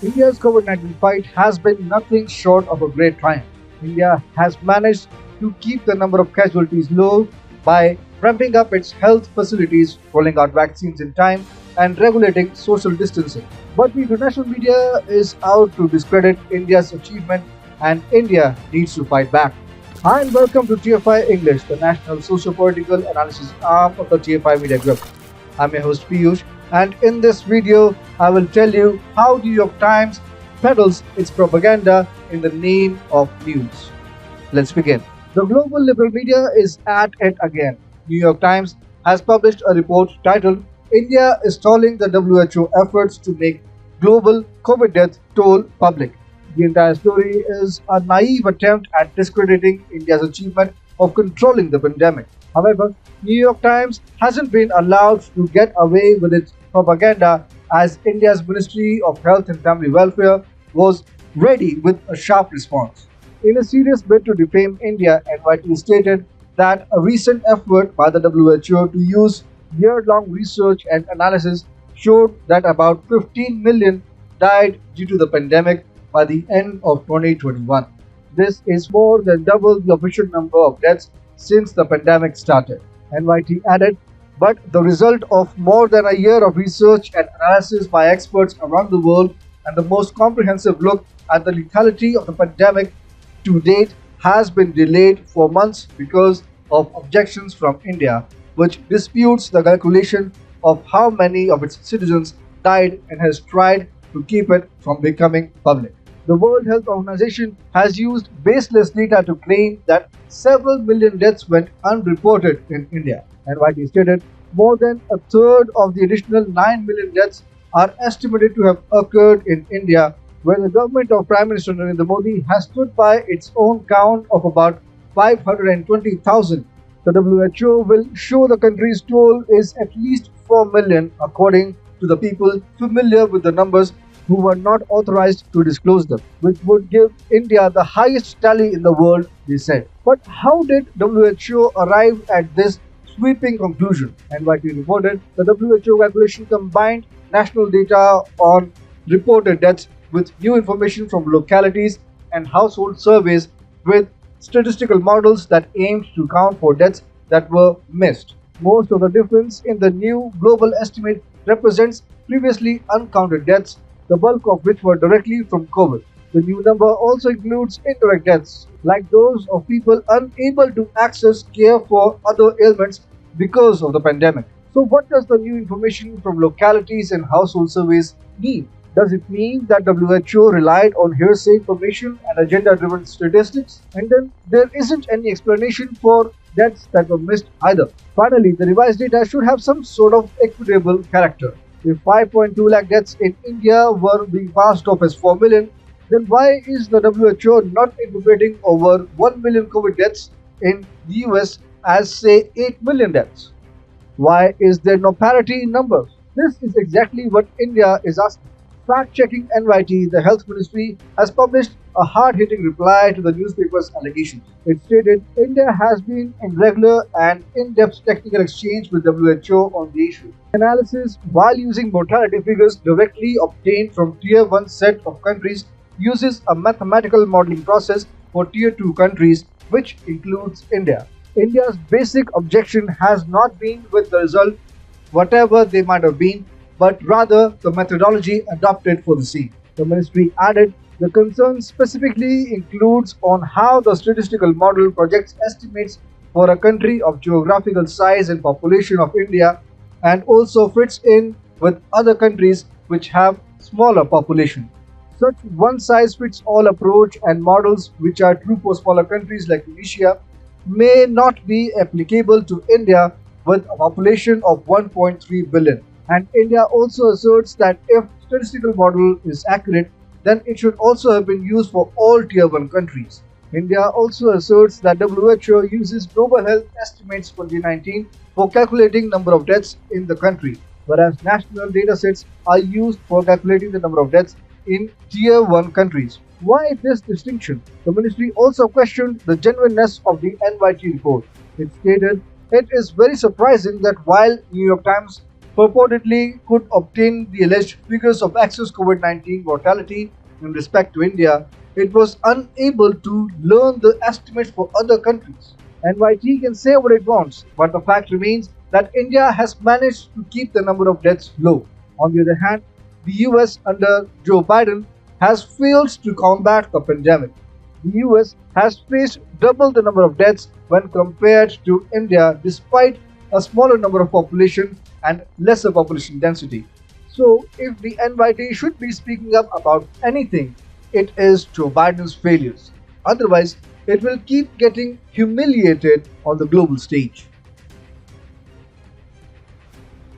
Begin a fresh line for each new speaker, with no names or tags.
India's COVID-19 fight has been nothing short of a great triumph. India has managed to keep the number of casualties low by ramping up its health facilities, rolling out vaccines in time, and regulating social distancing. But the international media is out to discredit India's achievement, and India needs to fight back. Hi and welcome to TFI English, the national socio-political analysis arm of the TFI Media Group. I'm your host Piyush, and in this video, I will tell you how New York Times peddles its propaganda in the name of news. Let's begin. The global liberal media is at it again. New York Times has published a report titled India is stalling the WHO efforts to make global COVID death toll public. The entire story is a naive attempt at discrediting India's achievement of controlling the pandemic. However, New York Times hasn't been allowed to get away with its propaganda as India's Ministry of Health and Family Welfare was ready with a sharp response. In a serious bid to defame India, NYT stated that a recent effort by the WHO to use year-long research and analysis showed that about 15 million died due to the pandemic by the end of 2021. This is more than double the official number of deaths since the pandemic started. NYT added, but the result of more than a year of research and analysis by experts around the world and the most comprehensive look at the lethality of the pandemic to date has been delayed for months because of objections from India, which disputes the calculation of how many of its citizens died and has tried to keep it from becoming public. The World Health Organization has used baseless data to claim that several million deaths went unreported in India. NYT stated more than a third of the additional 9 million deaths are estimated to have occurred in India, where the government of Prime Minister Narendra Modi has stood by its own count of about 520,000. The WHO will show the country's toll is at least 4 million, according to the people familiar with the numbers who were not authorized to disclose them, which would give India the highest tally in the world, they said. But how did WHO arrive at this sweeping conclusion? NYT reported the WHO calculation combined national data on reported deaths with new information from localities and household surveys with statistical models that aimed to count for deaths that were missed. Most of the difference in the new global estimate represents previously uncounted deaths, the bulk of which were directly from COVID. The new number also includes indirect deaths, like those of people unable to access care for other ailments because of the pandemic. So, what does the new information from localities and household surveys mean? Does it mean that WHO relied on hearsay information and agenda-driven statistics? And then there isn't any explanation for deaths that were missed either. Finally, the revised data should have some sort of equitable character. If 5.2 lakh deaths in India were being passed off as 4 million, then why is the WHO not interpreting over 1 million COVID deaths in the US as, say, 8 million deaths? Why is there no parity in numbers? This is exactly what India is asking. Fact-checking NYT, the Health Ministry, has published a hard-hitting reply to the newspaper's allegations. It stated India has been in regular and in-depth technical exchange with WHO on the issue. Analysis, while using mortality figures directly obtained from Tier 1 set of countries, uses a mathematical modeling process for Tier 2 countries, which includes India. India's basic objection has not been with the result, whatever they might have been, but rather the methodology adopted for the same. The ministry added, the concern specifically includes on how the statistical model projects estimates for a country of geographical size and population of India and also fits in with other countries which have smaller population. Such one-size-fits-all approach and models which are true for smaller countries like Tunisia may not be applicable to India with a population of 1.3 billion. And India also asserts that if statistical model is accurate, then it should also have been used for all Tier 1 countries. India also asserts that WHO uses global health estimates for 2019 for calculating number of deaths in the country, whereas national datasets are used for calculating the number of deaths in Tier 1 countries. Why this distinction? The ministry also questioned the genuineness of the NYT report. It stated, it is very surprising that while New York Times purportedly could obtain the alleged figures of excess COVID 19 mortality in respect to India, it was unable to learn the estimates for other countries. NYT can say what it wants, but the fact remains that India has managed to keep the number of deaths low. On the other hand, the US under Joe Biden has failed to combat the pandemic. The US has faced double the number of deaths when compared to India despite a smaller number of population and lesser population density. So, if the NYT should be speaking up about anything, it is Joe Biden's failures. Otherwise, it will keep getting humiliated on the global stage.